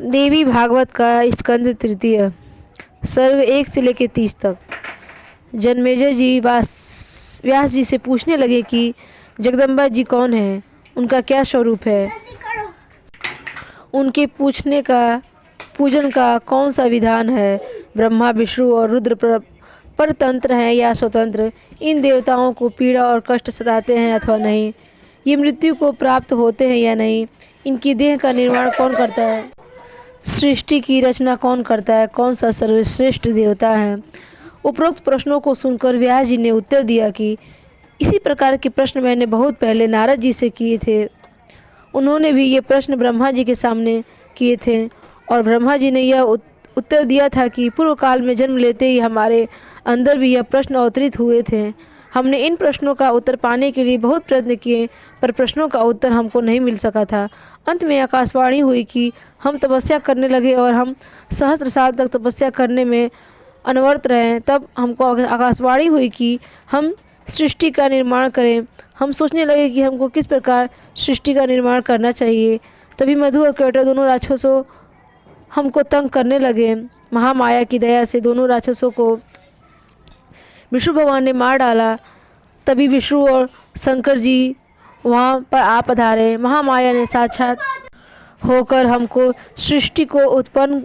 देवी भागवत का स्कंद तृतीय सर्ग 1 से लेकर 30 तक। जन्मेजय जी व्यास जी से पूछने लगे कि जगदम्बा जी कौन है, उनका क्या स्वरूप है, उनके पूजन का कौन सा विधान है, ब्रह्मा विष्णु और रुद्र परतंत्र हैं या स्वतंत्र, इन देवताओं को पीड़ा और कष्ट सताते हैं अथवा नहीं, ये मृत्यु को प्राप्त होते हैं या नहीं, इनकी देह का निर्माण कौन करता है, सृष्टि की रचना कौन करता है, कौन सा सर्वश्रेष्ठ देवता है। उपरोक्त प्रश्नों को सुनकर व्यास जी ने उत्तर दिया कि इसी प्रकार के प्रश्न मैंने बहुत पहले नारद जी से किए थे। उन्होंने भी ये प्रश्न ब्रह्मा जी के सामने किए थे और ब्रह्मा जी ने यह उत्तर दिया था कि पूर्व काल में जन्म लेते ही हमारे अंदर भी यह प्रश्न अवतरित हुए थे। हमने इन प्रश्नों का उत्तर पाने के लिए बहुत प्रयत्न किए, पर प्रश्नों का उत्तर हमको नहीं मिल सका था। अंत में आकाशवाणी हुई कि हम तपस्या करने लगे और हम सहस्त्र साल तक तपस्या करने में अनवरत रहे। तब हमको आकाशवाणी हुई कि हम सृष्टि का निर्माण करें। हम सोचने लगे कि हमको किस प्रकार सृष्टि का निर्माण करना चाहिए। तभी मधु और कैटो दोनों राक्षसों हमको तंग करने लगे। महामाया की दया से दोनों राक्षसों को विष्णु भगवान ने मार डाला। तभी विष्णु और शंकर जी वहाँ पर आ पधारे। महामाया ने साक्षात होकर हमको सृष्टि को उत्पन्न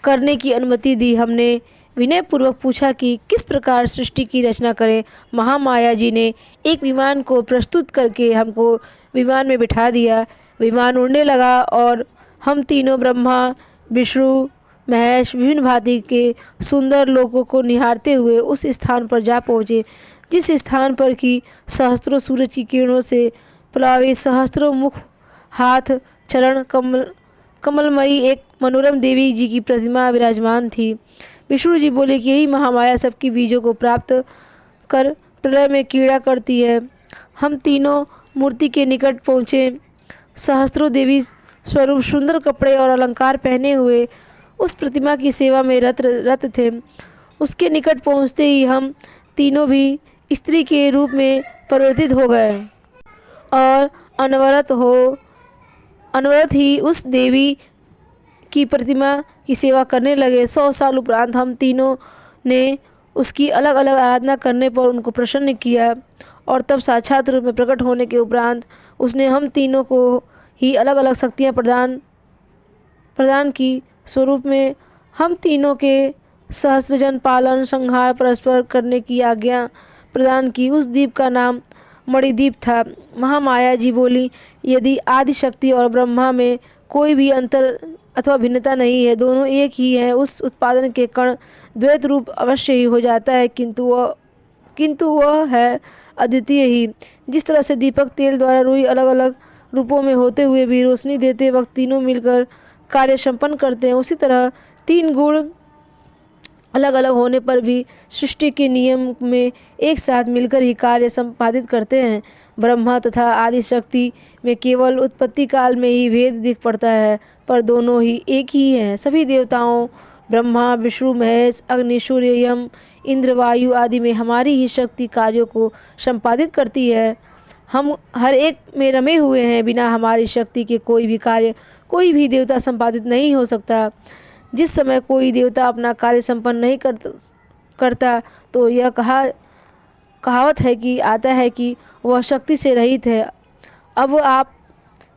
करने की अनुमति दी। हमने विनय पूर्वक पूछा कि किस प्रकार सृष्टि की रचना करें। महामाया जी ने एक विमान को प्रस्तुत करके हमको विमान में बिठा दिया। विमान उड़ने लगा और हम तीनों ब्रह्मा विष्णु महेश विभिन्न भांति के सुंदर लोगों को निहारते हुए उस स्थान पर जा पहुँचे जिस स्थान पर कि सहस्त्रों सूरज की किरणों से प्लावित, सहस्त्रों मुख, हाथ, चरण कमलमयी एक मनोरम देवी जी की प्रतिमा विराजमान थी। विष्णु जी बोले कि यही महामाया सबकी बीजों को प्राप्त कर प्रलय में कीड़ा करती है। हम तीनों मूर्ति के निकट पहुँचे। सहस्त्रों देवी स्वरूप सुंदर कपड़े और अलंकार पहने हुए उस प्रतिमा की सेवा में रत थे। उसके निकट पहुँचते ही हम तीनों भी स्त्री के रूप में परिवर्तित हो गए और अनवरत ही उस देवी की प्रतिमा की सेवा करने लगे। 100 साल उपरांत हम तीनों ने उसकी अलग अलग आराधना करने पर उनको प्रसन्न किया और तब साक्षात रूप में प्रकट होने के उपरांत उसने हम तीनों को ही अलग अलग शक्तियाँ प्रदान की। स्वरूप में हम तीनों के सहस्त्रजन पालन संहार परस्पर करने की आज्ञा प्रदान की। उस द्वीप का नाम मणिद्वीप था। महामाया जी बोली, यदि आदि शक्ति और ब्रह्मा में कोई भी अंतर अथवा भिन्नता नहीं है, दोनों एक ही हैं, उस उत्पादन के कण द्वैत रूप अवश्य ही हो जाता है, किंतु वह है अद्वितीय ही। जिस तरह से दीपक तेल द्वारा रुई अलग अलग रूपों में होते हुए भी रोशनी देते वक्त तीनों मिलकर कार्य संपन्न करते हैं, उसी तरह तीन गुण अलग अलग होने पर भी सृष्टि के नियम में एक साथ मिलकर ही कार्य संपादित करते हैं। ब्रह्मा तथा आदि शक्ति में केवल उत्पत्ति काल में ही भेद दिख पड़ता है, पर दोनों ही एक ही हैं। सभी देवताओं ब्रह्मा विष्णु महेश अग्नि सूर्य यम इंद्र वायु आदि में हमारी ही शक्ति कार्यों को संपादित करती है। हम हर एक में रमे हुए हैं। बिना हमारी शक्ति के कोई भी कार्य कोई भी देवता संपादित नहीं हो सकता। जिस समय कोई देवता अपना कार्य संपन्न नहीं करता तो यह कहावत है कि आता है कि वह शक्ति से रहित है। अब आप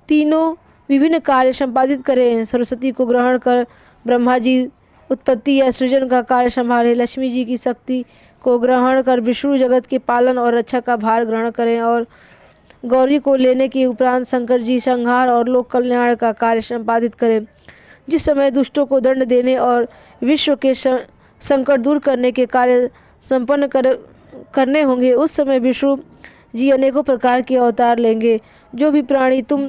तीनों विभिन्न कार्य संपादित करें। सरस्वती को ग्रहण कर ब्रह्मा जी उत्पत्ति या सृजन का कार्य संभालें। लक्ष्मी जी की शक्ति को ग्रहण कर विष्णु जगत के पालन और रक्षा का भार ग्रहण करें और गौरी को लेने के उपरांत शंकर जी संहार और लोक कल्याण का कार्य संपादित करें। जिस समय दुष्टों को दंड देने और विश्व के संकट दूर करने के कार्य संपन्न करने होंगे, उस समय विष्णु जी अनेकों प्रकार के अवतार लेंगे। जो भी प्राणी तुम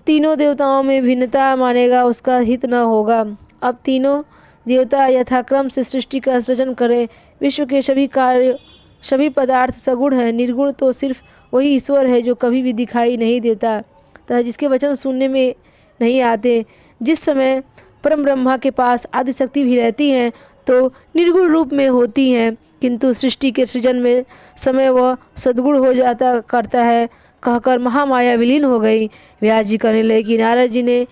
तीनों देवताओं में भिन्नता मानेगा उसका हित न होगा। अब तीनों देवता यथाक्रम से सृष्टि का सृजन करें। विश्व के सभी कार्य सभी पदार्थ सगुण हैं। निर्गुण तो सिर्फ वही ईश्वर है जो कभी भी दिखाई नहीं देता तथा जिसके वचन सुनने में नहीं आते। जिस समय परम ब्रह्मा के पास आदि शक्ति भी रहती हैं तो निर्गुण रूप में होती हैं, किंतु सृष्टि के सृजन में समय वह सद्गुण हो जाता करता है। कहकर महामाया विलीन हो गई। व्यास जी कहने लगे कि नारद जी ने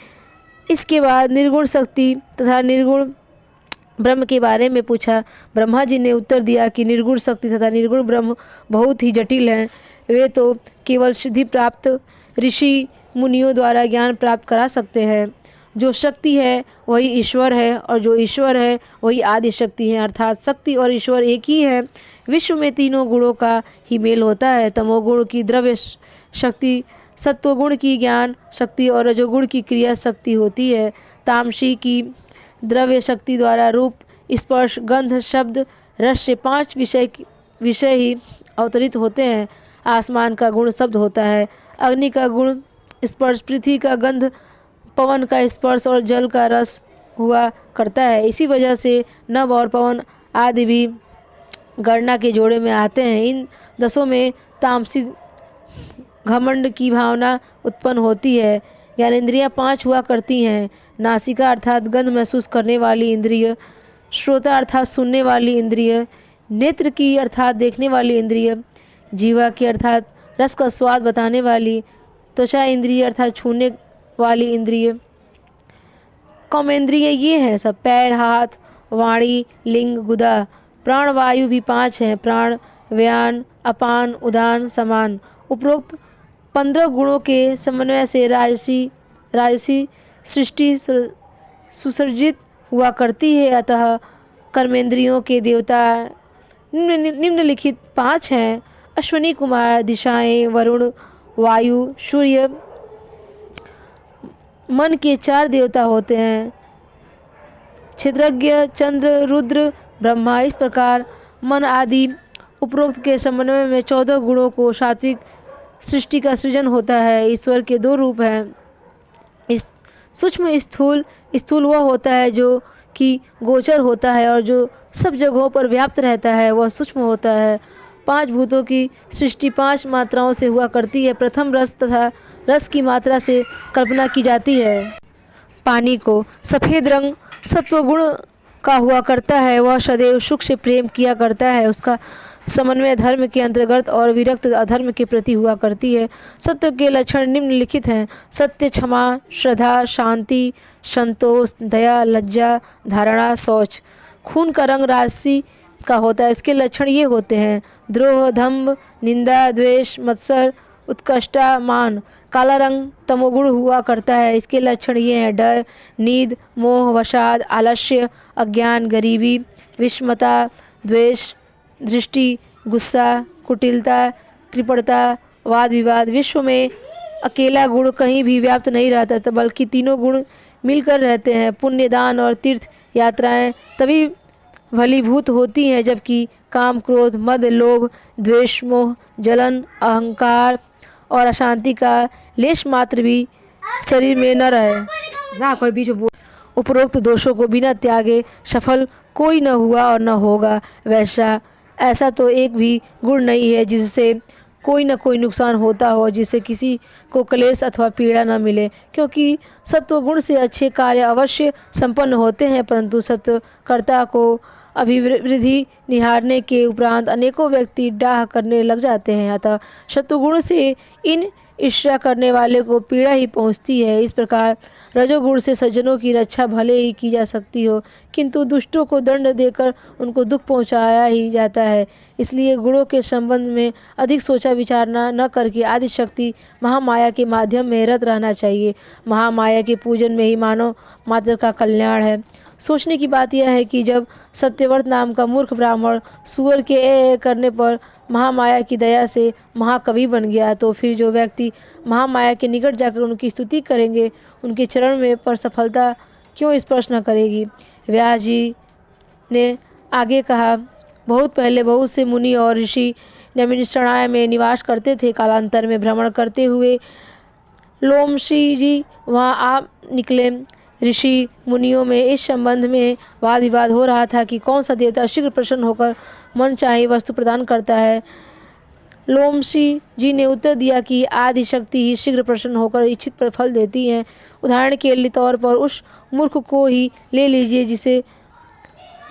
इसके बाद निर्गुण शक्ति तथा निर्गुण ब्रह्म के बारे में पूछा। ब्रह्मा जी ने उत्तर दिया कि निर्गुण शक्ति तथा निर्गुण ब्रह्म बहुत ही जटिल हैं। वे तो केवल सिद्धि प्राप्त ऋषि मुनियों द्वारा ज्ञान प्राप्त करा सकते हैं। जो शक्ति है वही ईश्वर है और जो ईश्वर है वही आदि शक्ति है, अर्थात शक्ति और ईश्वर एक ही है। विश्व में तीनों गुणों का ही मेल होता है। तमोगुण की द्रव्य शक्ति, सत्वगुण की ज्ञान शक्ति और रजोगुण की क्रिया शक्ति होती है। तामसी की द्रव्य शक्ति द्वारा रूप, स्पर्श, गंध, शब्द, रस से 5 विषय ही अवतरित होते हैं। आसमान का गुण शब्द होता है, अग्नि का गुण स्पर्श, पृथ्वी का गंध, पवन का स्पर्श और जल का रस हुआ करता है। इसी वजह से नभ और पवन आदि भी गणना के जोड़े में आते हैं। इन 10 में तामसी घमंड की भावना उत्पन्न होती है। ज्ञानेंद्रियाँ 5 हुआ करती हैं। नासिका अर्थात गंध महसूस करने वाली इंद्रिय, श्रोता अर्थात सुनने वाली इंद्रिय, नेत्र की अर्थात देखने वाली इंद्रिय, जीवा की अर्थात रस का स्वाद बताने वाली, त्वचा इंद्रिय अर्थात छूने वाली इंद्रिय, कर्मेंद्रिय ये हैं सब, पैर, हाथ, वाणी, लिंग, गुदा। प्राण वायु भी 5 हैं, प्राण, व्यान, अपान, उदान, समान। उपरोक्त 15 गुणों के समन्वय से राजसी सृष्टि सुसर्जित हुआ करती है। अतः कर्मेंद्रियों के देवता निम्नलिखित 5 हैं। अश्विनी कुमार, दिशाएं, वरुण, वायु, सूर्य। मन के 4 देवता होते हैं, क्षेत्रज्ञ, चंद्र, रुद्र, ब्रह्मा। इस प्रकार मन आदि उपरोक्त के समन्वय में 14 गुणों को सात्विक सृष्टि का सृजन होता है। ईश्वर के 2 रूप हैं, इस सूक्ष्म स्थूल वह होता है जो कि गोचर होता है और जो सब जगहों पर व्याप्त रहता है, वह सूक्ष्म होता है। 5 भूतों की सृष्टि 5 मात्राओं से हुआ करती है। प्रथम रस तथा रस की मात्रा से कल्पना की जाती है। पानी को सफ़ेद रंग सत्वगुण का हुआ करता है, वह सदैव सुख से प्रेम किया करता है। उसका समन्वय धर्म के अंतर्गत और विरक्त अधर्म के प्रति हुआ करती है। सत्व के लक्षण निम्नलिखित हैं: सत्य, क्षमा, श्रद्धा, शांति, संतोष, दया, लज्जा, धारणा, शौच। खून का रंग राशि का होता है, इसके लक्षण ये होते हैं: द्रोह, दंभ, निंदा, द्वेष, मत्सर, उत्कृष्टा, मान। काला रंग तमोगुण हुआ करता है, इसके लक्षण ये हैं: डर, नींद, मोह, वसाद, आलस्य, अज्ञान, गरीबी, विषमता, द्वेष, दृष्टि, गुस्सा, कुटिलता, कृपणता, वाद विवाद। विश्व में अकेला गुण कहीं भी व्याप्त नहीं रहता, बल्कि तीनों गुण मिलकर रहते हैं। पुण्य, दान और तीर्थ यात्राएं तभी फलीभूत होती हैं जबकि काम, क्रोध, मद, लोभ, द्वेष, मोह, जलन, अहंकार और अशांति का लेश मात्र भी शरीर में न रहे। ना कोई बीच उपरोक्त दोषों को बिना त्यागे सफल कोई न हुआ और न होगा। ऐसा तो एक भी गुण नहीं है जिससे कोई न कोई नुकसान होता हो, जिससे किसी को क्लेश अथवा पीड़ा न मिले। क्योंकि सत्व गुण से अच्छे कार्य अवश्य संपन्न होते हैं, परंतु सत्वकर्ता को अभिवृद्धि निहारने के उपरांत अनेकों व्यक्ति डाह करने लग जाते हैं। अतः सत्वगुण से इन ईर्ष्या करने वाले को पीड़ा ही पहुंचती है। इस प्रकार रजोगुण से सज्जनों की रक्षा भले ही की जा सकती हो, किंतु दुष्टों को दंड देकर उनको दुख पहुंचाया ही जाता है। इसलिए गुणों के संबंध में अधिक सोचा विचारना न करके आदि शक्ति महामाया के माध्यम में रत रहना चाहिए। महामाया के पूजन में ही मानव मात्र का कल्याण है। सोचने की बात यह है कि जब सत्यव्रत नाम का मूर्ख ब्राह्मण सुअर के ए करने पर महामाया की दया से महाकवि बन गया, तो फिर जो व्यक्ति महामाया के निकट जाकर उनकी स्तुति करेंगे, उनके चरण में पर सफलता क्यों स्पर्श न करेगी। व्यास जी ने आगे कहा, बहुत पहले बहुत से मुनि और ऋषि नैमिषारण्य में निवास करते थे। कालांतर में भ्रमण करते हुए लोमशी जी वहाँ आ निकले। ऋषि मुनियों में इस संबंध में वाद विवाद हो रहा था कि कौन सा देवता शीघ्र प्रसन्न होकर मन चाहे वस्तु प्रदान करता है। लोमशी जी ने उत्तर दिया कि आदि शक्ति ही शीघ्र प्रसन्न होकर इच्छित फल देती हैं। उदाहरण के तौर पर उस मूर्ख को ही ले लीजिए जिसे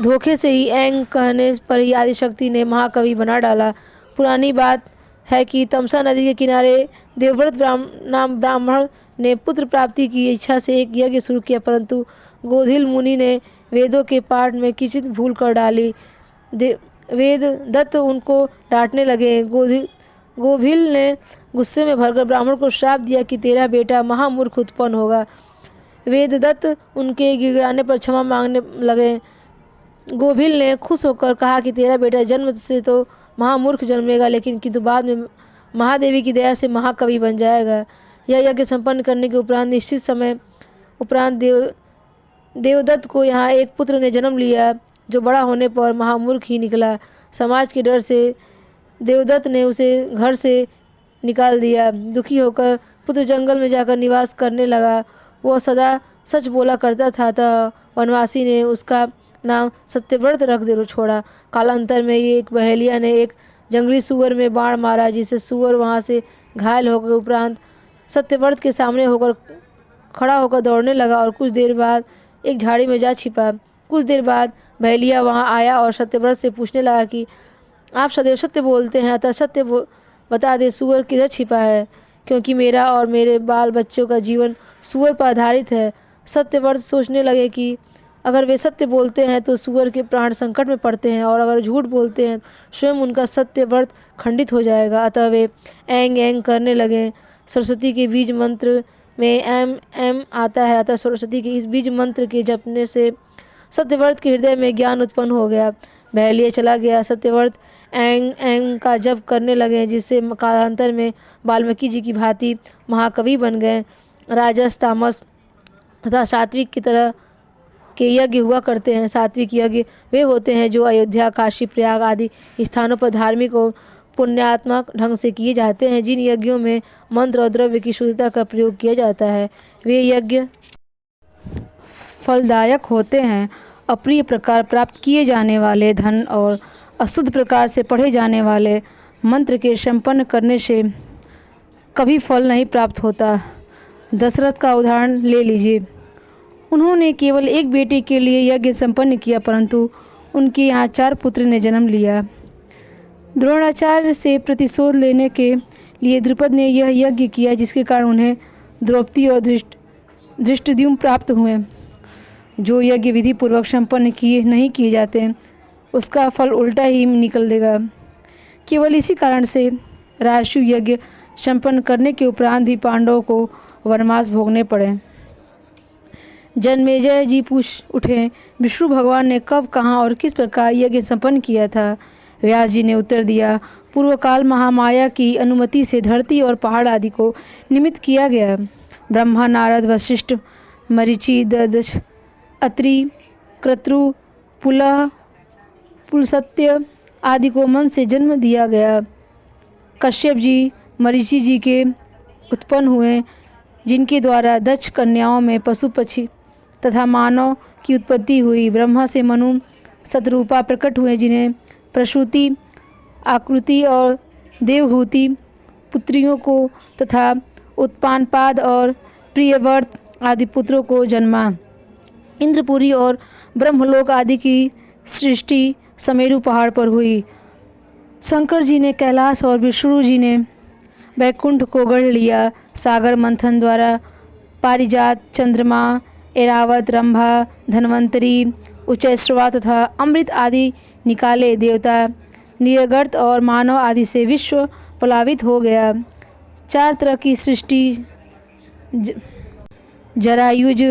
धोखे से ही ऐंग कहने पर ही आदि शक्ति ने महाकवि बना डाला। पुरानी बात है कि तमसा नदी के किनारे देवव्रत नाम ब्राह्मण ने पुत्र प्राप्ति की इच्छा से एक यज्ञ शुरू किया, परंतु गोधिल मुनि ने वेदों के पाठ में किंचित भूल कर डाली। वेद दत्त उनको डांटने लगे। गोभिल ने गुस्से में भरकर ब्राह्मण को श्राप दिया कि तेरा बेटा महामूर्ख उत्पन्न होगा। वेददत्त उनके गिड़गिड़ाने पर क्षमा मांगने लगे। गोभिल ने खुश होकर कहा कि तेरा बेटा जन्म से तो महामूर्ख जन्मेगा, लेकिन किंतु बाद में महादेवी की दया से महाकवि बन जाएगा। यह यज्ञ संपन्न करने के उपरांत निश्चित समय उपरांत देवदत्त को यहाँ एक पुत्र ने जन्म लिया, जो बड़ा होने पर महामूर्ख ही निकला। समाज के डर से देवदत्त ने उसे घर से निकाल दिया। दुखी होकर पुत्र जंगल में जाकर निवास करने लगा। वह सदा सच बोला करता था, अतः वनवासी ने उसका नाम सत्यव्रत रख दे छोड़ा। कालांतर में ये एक बहेलिया ने एक जंगली सुअर में बाण मारा, जिससे सुअर वहाँ से घायल होकर उपरांत सत्यव्रत के सामने होकर खड़ा होकर दौड़ने लगा और कुछ देर बाद एक झाड़ी में जा छिपा। कुछ देर बाद बहेलिया वहाँ आया और सत्यव्रत से पूछने लगा कि आप सदैव सत्य बोलते हैं, अतः सत्य बता दे, सुअर किधर छिपा है, क्योंकि मेरा और मेरे बाल बच्चों का जीवन सुअर पर आधारित है। सत्यव्रत सोचने लगे कि अगर वे सत्य बोलते हैं तो सुअर के प्राण संकट में पड़ते हैं, और अगर झूठ बोलते हैं स्वयं उनका सत्यव्रत खंडित हो जाएगा। अतः वे एंग एंग करने लगे। सरस्वती के बीज मंत्र में एम एम आता है, अतः सरस्वती के इस बीज मंत्र के जपने से सत्यव्रत के हृदय में ज्ञान उत्पन्न हो गया। बहेलिया चला गया। सत्यव्रत एंग एंग का जप करने लगे, जिससे कालांतर में वाल्मीकि जी की भांति महाकवि बन गए। राजस, तामस तथा सात्विक की तरह के यज्ञ हुआ करते हैं। सात्विक यज्ञ वे होते हैं जो अयोध्या, काशी, प्रयाग आदि स्थानों पर धार्मिक और पुण्यात्मक ढंग से किए जाते हैं। जिन यज्ञों में मंत्र और द्रव्य की शुद्धता का प्रयोग किया जाता है, वे यज्ञ फलदायक होते हैं। अप्रिय प्रकार प्राप्त किए जाने वाले धन और अशुद्ध प्रकार से पढ़े जाने वाले मंत्र के संपन्न करने से कभी फल नहीं प्राप्त होता। दशरथ का उदाहरण ले लीजिए। उन्होंने केवल एक बेटे के लिए यज्ञ संपन्न किया, परंतु उनके यहाँ 4 पुत्र ने जन्म लिया। द्रोणाचार्य से प्रतिशोध लेने के लिए द्रुपद ने यह यज्ञ किया, जिसके कारण उन्हें द्रौपदी और धृष्टद्युम्न प्राप्त हुए। जो यज्ञ विधि पूर्वक संपन्न नहीं किए जाते, उसका फल उल्टा ही निकल देगा। केवल इसी कारण से राजसूय यज्ञ संपन्न करने के उपरांत भी पांडवों को वनवास भोगने पड़े। जन्मेजय जी पूछ उठे, विष्णु भगवान ने कब, कहाँ और किस प्रकार यज्ञ संपन्न किया था? व्यास जी ने उत्तर दिया, पूर्व काल महामाया की अनुमति से धरती और पहाड़ आदि को निमित्त किया गया। ब्रह्मा, नारद, वशिष्ठ, मरीचि, ददश, अत्रि, क्रतु, पुलह, पुलस्त्य आदि को मन से जन्म दिया गया। कश्यप जी मरीचि जी के उत्पन्न हुए, जिनके द्वारा दक्ष कन्याओं में पशु पक्षी तथा मानव की उत्पत्ति हुई। ब्रह्मा से मनु शतरूपा प्रकट हुए, जिन्हें प्रसूति, आकृति और देवहूति पुत्रियों को तथा उत्पानपाद और प्रियव्रत आदि पुत्रों को जन्मा। इंद्रपुरी और ब्रह्मलोक आदि की सृष्टि समेरु पहाड़ पर हुई। शंकर जी ने कैलाश और विष्णु जी ने वैकुंठ को गढ़ लिया। सागर मंथन द्वारा पारिजात, चंद्रमा, ऐरावत, रंभा, धन्वंतरी, उच्चैश्रवा तथा अमृत आदि निकाले। देवता, नीलगर्त और मानव आदि से विश्व प्लावित हो गया। 4 तरह की सृष्टि जरायुज,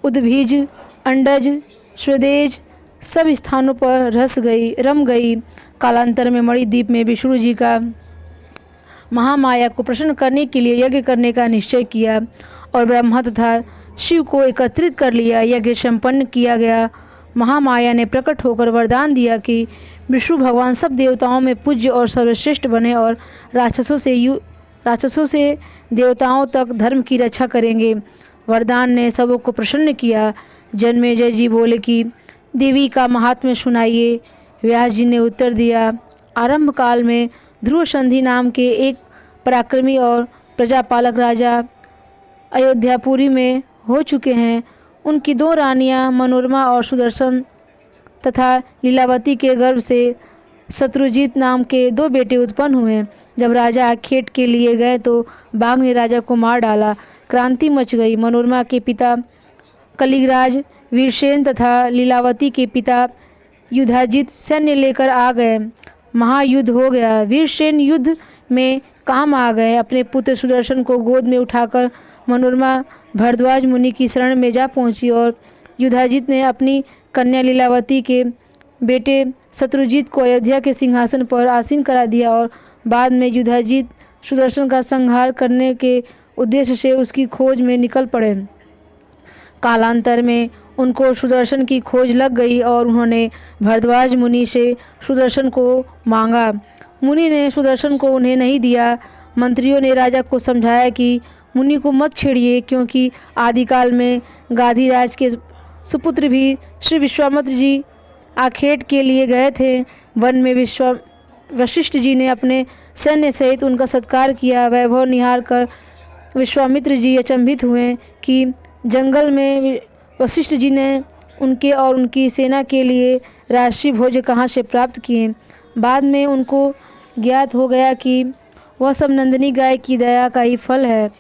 उद्भिज, अंडज, स्वदेज सब स्थानों पर रम गई। कालांतर में मणिद्वीप में विष्णु जी का महामाया को प्रसन्न करने के लिए यज्ञ करने का निश्चय किया और ब्रह्मा तथा शिव को एकत्रित कर लिया। यज्ञ संपन्न किया गया। महामाया ने प्रकट होकर वरदान दिया कि विष्णु भगवान सब देवताओं में पूज्य और सर्वश्रेष्ठ बने और राक्षसों से देवताओं तक धर्म की रक्षा करेंगे। वरदान ने सबों को प्रसन्न किया। जन्मेजय जी बोले कि देवी का महात्म्य सुनाइए। व्यास जी ने उत्तर दिया, आरंभ काल में ध्रुव संधि नाम के एक पराक्रमी और प्रजापालक राजा अयोध्यापुरी में हो चुके हैं। उनकी 2 रानियां मनोरमा और सुदर्शन तथा लीलावती के गर्भ से शत्रुजीत नाम के 2 बेटे उत्पन्न हुए। जब राजा खेत के लिए गए तो बाघ ने राजा को मार डाला। क्रांति मच गई। मनोरमा के पिता कलिंगराज वीरसेन तथा लीलावती के पिता युधाजित सैन्य लेकर आ गए। महायुद्ध हो गया। वीरसेन युद्ध में काम आ गए। अपने पुत्र सुदर्शन को गोद में उठाकर मनोरमा भरद्वाज मुनि की शरण में जा पहुंची और युधाजित ने अपनी कन्या लीलावती के बेटे शत्रुजित को अयोध्या के सिंहासन पर आसीन करा दिया और बाद में युधाजित सुदर्शन का संहार करने के उद्देश्य से उसकी खोज में निकल पड़े। कालांतर में उनको सुदर्शन की खोज लग गई और उन्होंने भरद्वाज मुनि से सुदर्शन को मांगा। मुनि ने सुदर्शन को उन्हें नहीं दिया। मंत्रियों ने राजा को समझाया कि मुनि को मत छेड़िए, क्योंकि आदिकाल में गाधीराज के सुपुत्र भी श्री विश्वामित्र जी आखेट के लिए गए थे। वन में वशिष्ठ जी ने अपने सैन्य सहित उनका सत्कार किया। वैभव निहार कर विश्वामित्र जी अचंभित हुए कि जंगल में वशिष्ठ जी ने उनके और उनकी सेना के लिए राष्ट्रीय भोज कहाँ से प्राप्त किए। बाद में उनको ज्ञात हो गया कि वह सब नंदिनी गाय की दया का ही फल है।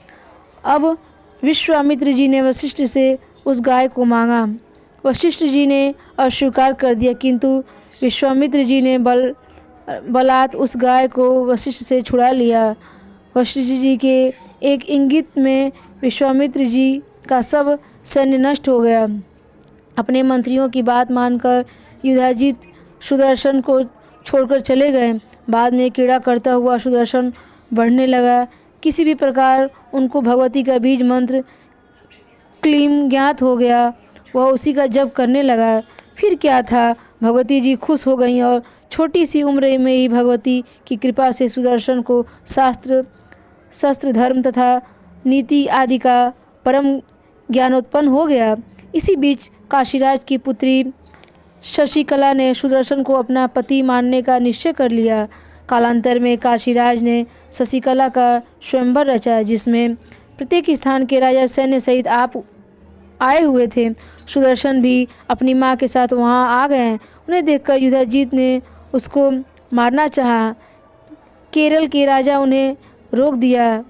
अब विश्वामित्र जी ने वशिष्ठ से उस गाय को मांगा। वशिष्ठ जी ने अस्वीकार कर दिया, किंतु विश्वामित्र जी ने बलात् उस गाय को वशिष्ठ से छुड़ा लिया। वशिष्ठ जी के एक इंगित में विश्वामित्र जी का सब सैन्य नष्ट हो गया। अपने मंत्रियों की बात मानकर युधाजित सुदर्शन को छोड़कर चले गए। बाद में क्रीड़ा करता हुआ सुदर्शन बढ़ने लगा। किसी भी प्रकार उनको भगवती का बीज मंत्र क्लीम ज्ञात हो गया। वह उसी का जप करने लगा। फिर क्या था, भगवती जी खुश हो गईं और छोटी सी उम्र में ही भगवती की कृपा से सुदर्शन को शस्त्र धर्म तथा नीति आदि का परम ज्ञानोत्पन्न हो गया। इसी बीच काशीराज की पुत्री शशिकला ने सुदर्शन को अपना पति मानने का निश्चय कर लिया। कालांतर में काशीराज ने शशिकला का स्वयंवर रचा, जिसमें प्रत्येक स्थान के राजा सैन्य सहित आप आए हुए थे। सुदर्शन भी अपनी माँ के साथ वहाँ आ गए। उन्हें देखकर युधाजित ने उसको मारना चाहा। केरल के राजा उन्हें रोक दिया।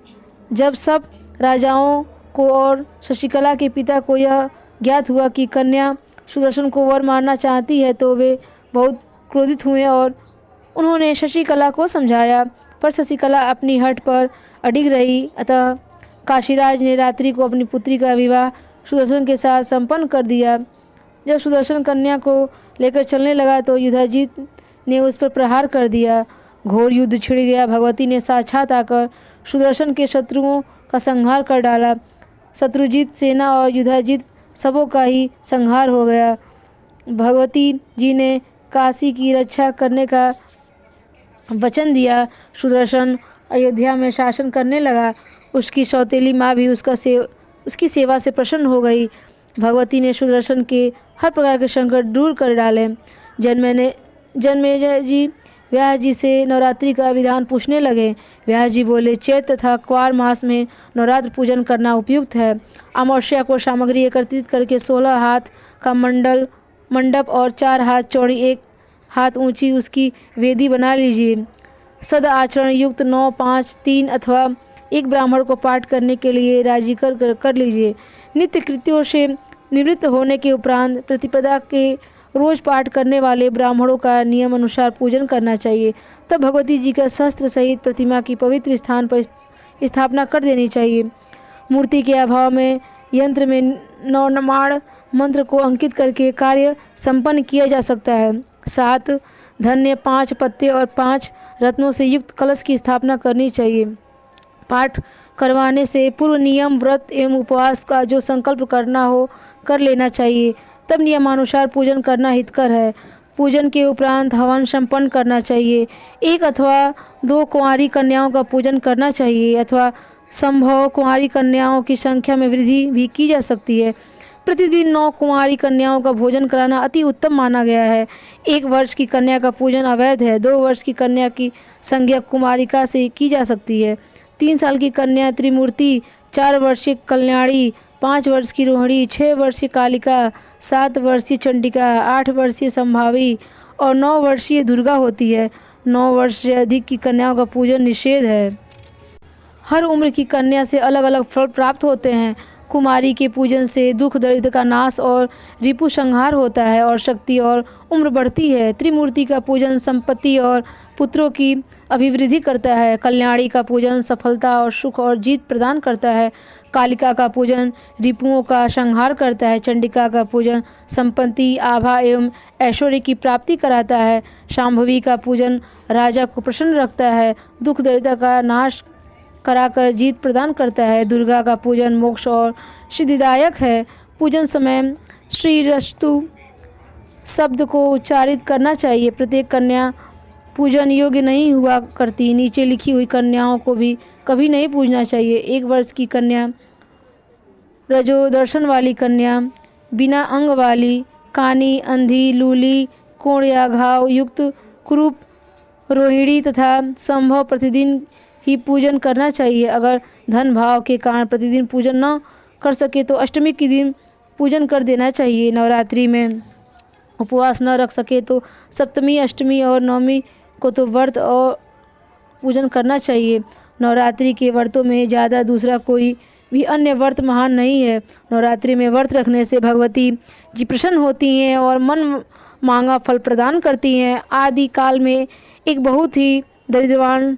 जब सब राजाओं को और शशिकला के पिता को यह ज्ञात हुआ कि कन्या सुदर्शन को वर मारना चाहती है, तो वे बहुत क्रोधित हुए और उन्होंने शशिकला को समझाया, पर शशिकला अपनी हठ पर अडिग रही। अतः काशीराज ने रात्रि को अपनी पुत्री का विवाह सुदर्शन के साथ संपन्न कर दिया। जब सुदर्शन कन्या को लेकर चलने लगा तो युधाजित ने उस पर प्रहार कर दिया। घोर युद्ध छिड़ गया। भगवती ने साक्षात आकर सुदर्शन के शत्रुओं का संहार कर डाला। शत्रुजित सेना और युधाजित सबों का ही संहार हो गया। भगवती जी ने काशी की रक्षा करने का वचन दिया। सुदर्शन अयोध्या में शासन करने लगा। उसकी सौतेली माँ भी उसकी सेवा से प्रसन्न हो गई। भगवती ने सुदर्शन के हर प्रकार के संकट दूर कर डाले। जन्मेजय जी व्यास जी से नवरात्रि का विधान पूछने लगे। व्यास जी बोले, चैत तथा क्वार मास में नवरात्र पूजन करना उपयुक्त है। अमावस्या को सामग्री एकत्रित करके 16 हाथ का मंडप और 4 हाथ चौड़ी 1 हाथ ऊंची उसकी वेदी बना लीजिए। सद आचरण युक्त 9, 5, 3 अथवा 1 ब्राह्मण को पाठ करने के लिए राजी कर लीजिए। नित्य कृत्यों से निवृत्त होने के उपरांत प्रतिपदा के रोज पाठ करने वाले ब्राह्मणों का नियम अनुसार पूजन करना चाहिए। तब भगवती जी का शस्त्र सहित प्रतिमा की पवित्र स्थान पर स्थापना कर देनी चाहिए। मूर्ति के अभाव में यंत्र में नवनिर्माण मंत्र को अंकित करके कार्य संपन्न किया जा सकता है। 7 धन्य 5 पत्ते और 5 रत्नों से युक्त कलश की स्थापना करनी चाहिए। पाठ करवाने से पूर्व नियम व्रत एवं उपवास का जो संकल्प करना हो कर लेना चाहिए। तब नियमानुसार पूजन करना हितकर है। पूजन के उपरांत हवन संपन्न करना चाहिए। 1 अथवा 2 कुंवारी कन्याओं का पूजन करना चाहिए, अथवा संभव कुंवारी कन्याओं की संख्या में वृद्धि भी की जा सकती है। प्रतिदिन 9 कुंवारी कन्याओं का भोजन कराना अति उत्तम माना गया है। 1 वर्ष की कन्या का पूजन अवैध है। 2 वर्ष की कन्या की संज्ञा कुमारिका से की जा सकती है। 3 साल की कन्या त्रिमूर्ति, 4 वर्षीय कल्याणी, 5 वर्ष की रोहिणी, 6 वर्षीय कालिका, 7 वर्षीय चंडिका, 8 वर्षीय संभावी और 9 वर्षीय दुर्गा होती है। 9 वर्ष से अधिक की कन्याओं का पूजन निषेध है। हर उम्र की कन्या से अलग अलग फल प्राप्त होते हैं। कुमारी के पूजन से दुख दरिद्र का नाश और रिपु संहार होता है और शक्ति और उम्र बढ़ती है। त्रिमूर्ति का पूजन संपत्ति और पुत्रों की अभिवृद्धि करता है। कल्याणी का पूजन सफलता और सुख और जीत प्रदान करता है। कालिका का पूजन रिपुओं का संहार करता है। चंडिका का पूजन संपत्ति आभा एवं ऐश्वर्य की प्राप्ति कराता है। शांभवी का पूजन राजा को प्रसन्न रखता है, दुख दरिद्र का नाश कराकर जीत प्रदान करता है। दुर्गा का पूजन मोक्ष और सिद्धिदायक है। पूजन समय श्रीरस्तु शब्द को उच्चारित करना चाहिए। प्रत्येक कन्या पूजन योग्य नहीं हुआ करती। नीचे लिखी हुई कन्याओं को भी कभी नहीं पूजना चाहिए। 1 वर्ष की कन्या, रजोदर्शन वाली कन्या, बिना अंग वाली, कानी, अंधी, लूली, कोण या घाव युक्त, कुरूप, रोहिणी तथा संभव प्रतिदिन ही पूजन करना चाहिए। अगर धन भाव के कारण प्रतिदिन पूजन न कर सके तो अष्टमी के दिन पूजन कर देना चाहिए। नवरात्रि में उपवास न रख सके तो सप्तमी, अष्टमी और नवमी को तो व्रत और पूजन करना चाहिए। नवरात्रि के व्रतों में ज़्यादा दूसरा कोई भी अन्य व्रत महान नहीं है। नवरात्रि में व्रत रखने से भगवती जी प्रसन्न होती हैं और मन मांगा फल प्रदान करती हैं। आदि काल में एक बहुत ही दरिद्रवान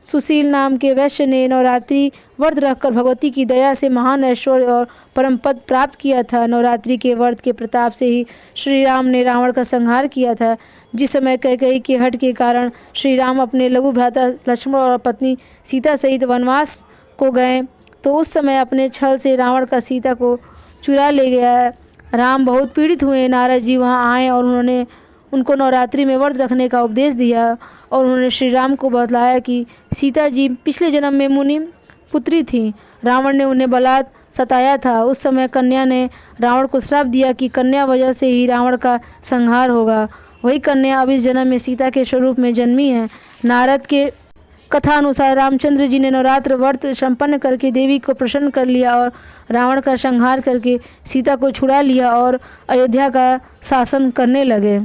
सुशील नाम के वैश्य ने नवरात्रि व्रत रखकर भगवती की दया से महान ऐश्वर्य और परम पद प्राप्त किया था। नवरात्रि के व्रत के प्रताप से ही श्री राम ने रावण का संहार किया था। जिस समय कैकेयी के हठ के कारण श्री राम अपने लघु भ्राता लक्ष्मण और पत्नी सीता सहित वनवास को गए तो उस समय अपने छल से रावण का सीता को चुरा ले गया। राम बहुत पीड़ित हुए। नारद जी वहाँ आए और उन्होंने उनको नवरात्रि में व्रत रखने का उपदेश दिया और उन्होंने श्री राम को बतलाया कि सीता जी पिछले जन्म में मुनि पुत्री थी। रावण ने उन्हें बलात् सताया था। उस समय कन्या ने रावण को श्राप दिया कि कन्या वजह से ही रावण का संहार होगा। वही कन्या अब इस जन्म में सीता के स्वरूप में जन्मी है। नारद के कथा अनुसार रामचंद्र जी ने नवरात्र व्रत संपन्न करके देवी को प्रसन्न कर लिया और रावण का संहार करके सीता को छुड़ा लिया और अयोध्या का शासन करने लगे।